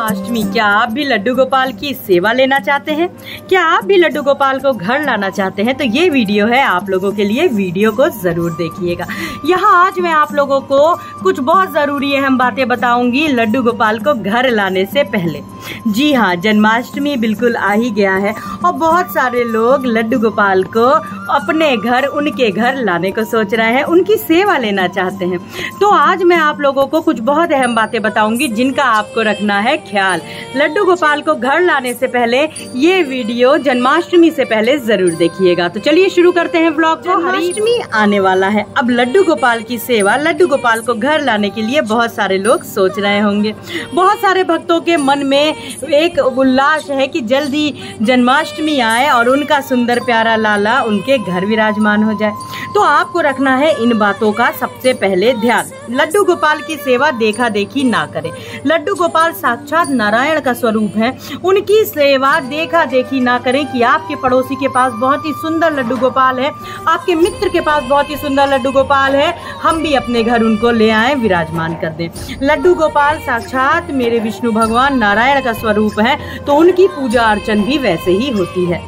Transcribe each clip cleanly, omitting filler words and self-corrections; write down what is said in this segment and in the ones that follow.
जन्माष्टमी, क्या आप भी लड्डू गोपाल की सेवा लेना चाहते हैं? क्या आप भी लड्डू गोपाल को घर लाना चाहते हैं? तो ये वीडियो है आप लोगों के लिए, वीडियो को जरूर देखिएगा। यहाँ आज मैं आप लोगों को कुछ बहुत जरूरी अहम बातें बताऊंगी लड्डू गोपाल को घर लाने से पहले। जी हाँ, जन्माष्टमी बिल्कुल आ ही गया है और बहुत सारे लोग लड्डू गोपाल को अपने घर, उनके घर लाने को सोच रहे हैं, उनकी सेवा लेना चाहते हैं। तो आज मैं आप लोगों को कुछ बहुत अहम बातें बताऊंगी जिनका आपको रखना है ख्याल। लड्डू गोपाल को घर लाने से पहले ये वीडियो जन्माष्टमी से पहले जरूर देखिएगा। तो चलिए शुरू करते हैं व्लॉग को। जन्माष्टमी आने वाला है, अब लड्डू गोपाल की सेवा, लड्डू गोपाल को घर लाने के लिए बहुत सारे लोग सोच रहे होंगे। बहुत सारे भक्तों के मन में एक उल्लास है कि जल्दी जन्माष्टमी आए और उनका सुंदर प्यारा लाला उनके घर विराजमान हो जाए। तो आपको रखना है इन बातों का सबसे पहले ध्यान। लड्डू गोपाल की सेवा देखा देखी ना करें। लड्डू गोपाल साक्षात नारायण का स्वरूप है, उनकी सेवा देखा देखी ना करें कि आपके पड़ोसी के पास बहुत ही सुंदर लड्डू गोपाल है, आपके मित्र के पास बहुत ही सुंदर लड्डू गोपाल है, हम भी अपने घर उनको ले आए, विराजमान कर दें। लड्डू गोपाल साक्षात मेरे विष्णु भगवान नारायण का स्वरूप है, तो उनकी पूजा अर्चन भी वैसे ही होती है।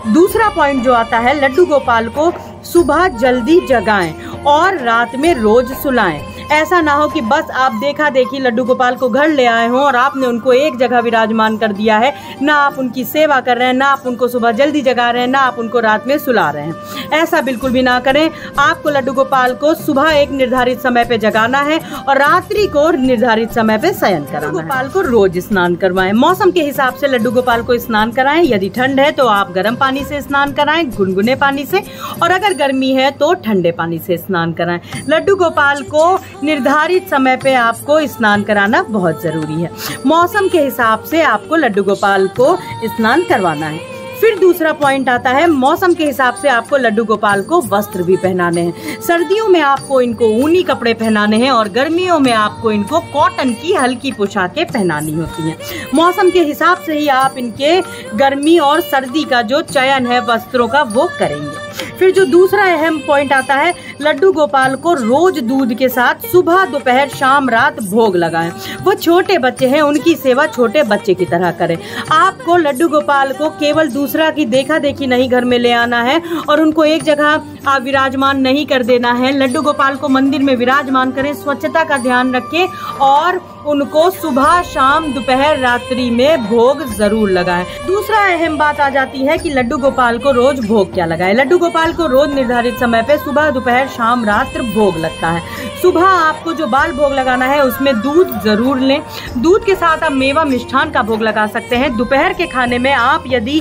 दूसरा पॉइंट जो आता है, लड्डू गोपाल को सुबह जल्दी जगाएं और रात में रोज सुलाएं। ऐसा ना हो कि बस आप देखा देखी लड्डू गोपाल को घर ले आए हों और आपने उनको एक जगह विराजमान कर दिया है, ना आप उनकी सेवा कर रहे हैं, ना आप उनको सुबह जल्दी जगा रहे हैं, ना आप उनको रात में सुला रहे हैं। ऐसा बिल्कुल भी ना करें। आपको लड्डू गोपाल को सुबह एक निर्धारित समय पे जगाना है और रात्रि को निर्धारित समय पे शयन कराना है। गोपाल को रोज स्नान करवाएं। मौसम के हिसाब से लड्डू गोपाल को स्नान कराएं। यदि ठंड है तो आप गर्म पानी से स्नान कराएं, गुनगुने पानी से, और अगर गर्मी है तो ठंडे पानी से स्नान कराएं। लड्डू गोपाल को निर्धारित समय पे आपको स्नान कराना बहुत जरूरी है। मौसम के हिसाब से आपको लड्डू गोपाल को स्नान करवाना है। फिर दूसरा पॉइंट आता है, मौसम के हिसाब से आपको लड्डू गोपाल को वस्त्र भी पहनाने हैं। सर्दियों में आपको इनको ऊनी कपड़े पहनाने हैं और गर्मियों में आपको इनको कॉटन की हल्की पोशाकें पहनानी होती हैं। मौसम के हिसाब से ही आप इनके गर्मी और सर्दी का जो चयन है वस्त्रों का वो करेंगे। फिर जो दूसरा अहम पॉइंट आता है, लड्डू गोपाल को रोज दूध के साथ सुबह दोपहर शाम रात भोग लगाएं। वो छोटे बच्चे हैं, उनकी सेवा छोटे बच्चे की तरह करें। आपको लड्डू गोपाल को केवल दूसरा की देखा देखी नहीं घर में ले आना है और उनको एक जगह आप विराजमान नहीं कर देना है। लड्डू गोपाल को मंदिर में विराजमान करें, स्वच्छता का ध्यान रखें और उनको सुबह शाम दोपहर रात्रि में भोग जरूर लगाएं। दूसरा अहम बात आ जाती है कि लड्डू गोपाल को रोज भोग क्या लगाएं। लड्डू गोपाल को रोज निर्धारित समय पे सुबह दोपहर शाम रात्र भोग लगता है। सुबह आपको जो बाल भोग लगाना है उसमें दूध जरूर लें। दूध के साथ आप मेवा मिष्ठान का भोग लगा सकते हैं। दोपहर के खाने में आप यदि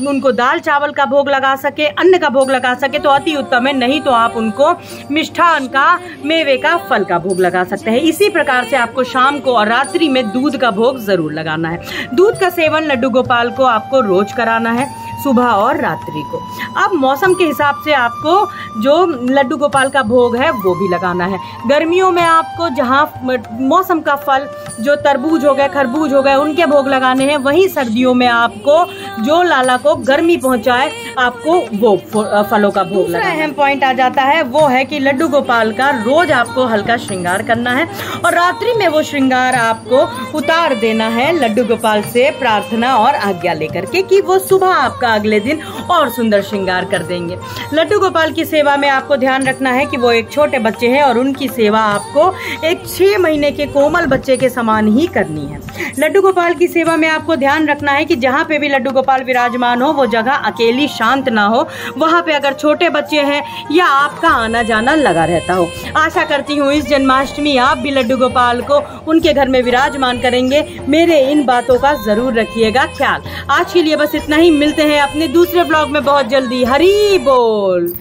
उनको दाल चावल का भोग लगा सके, अन्न का भोग लगा सके तो अति उत्तम है, नहीं तो आप उनको मिष्ठान का, मेवे का, फल का भोग लगा सकते हैं। इसी प्रकार से आपको शाम को और रात्रि में दूध का भोग जरूर लगाना है। दूध का सेवन लड्डू गोपाल को आपको रोज कराना है, सुबह और रात्रि को। अब मौसम के हिसाब से आपको जो लड्डू गोपाल का भोग है वो भी लगाना है। गर्मियों में आपको जहाँ मौसम का फल जो तरबूज हो गए, खरबूज हो गए, उनके भोग लगाने हैं। वहीं सर्दियों में आपको जो लाला को गर्मी पहुंचाए आपको वो फलों का भोग लगाना है। अहम पॉइंट आ जाता है वो है कि लड्डू गोपाल का रोज आपको हल्का श्रृंगार करना है और रात्रि में वो श्रृंगार आपको उतार देना है लड्डू गोपाल से प्रार्थना और आज्ञा लेकर के कि वो सुबह आपका अगले दिन और सुंदर श्रृंगार कर देंगे। लड्डू गोपाल की सेवा में आपको ध्यान रखना है कि वो एक छोटे बच्चे हैं और उनकी सेवा आपको एक 6 महीने के कोमल बच्चे के समान ही करनी है। लड्डू गोपाल की सेवा में आपको ध्यान रखना है कि जहाँ पे भी लड्डू गोपाल विराजमान हो वो जगह अकेली शांत ना हो। वहाँ पे अगर छोटे बच्चे हैं या आपका आना जाना लगा रहता हो। आशा करती हूँ इस जन्माष्टमी आप भी लड्डू गोपाल को उनके घर में विराजमान करेंगे। मेरे इन बातों का जरूर रखिएगा ख्याल। आज के लिए बस इतना ही, मिलते हैं अपने दूसरे ब्लॉग में बहुत जल्दी। हरी बोल।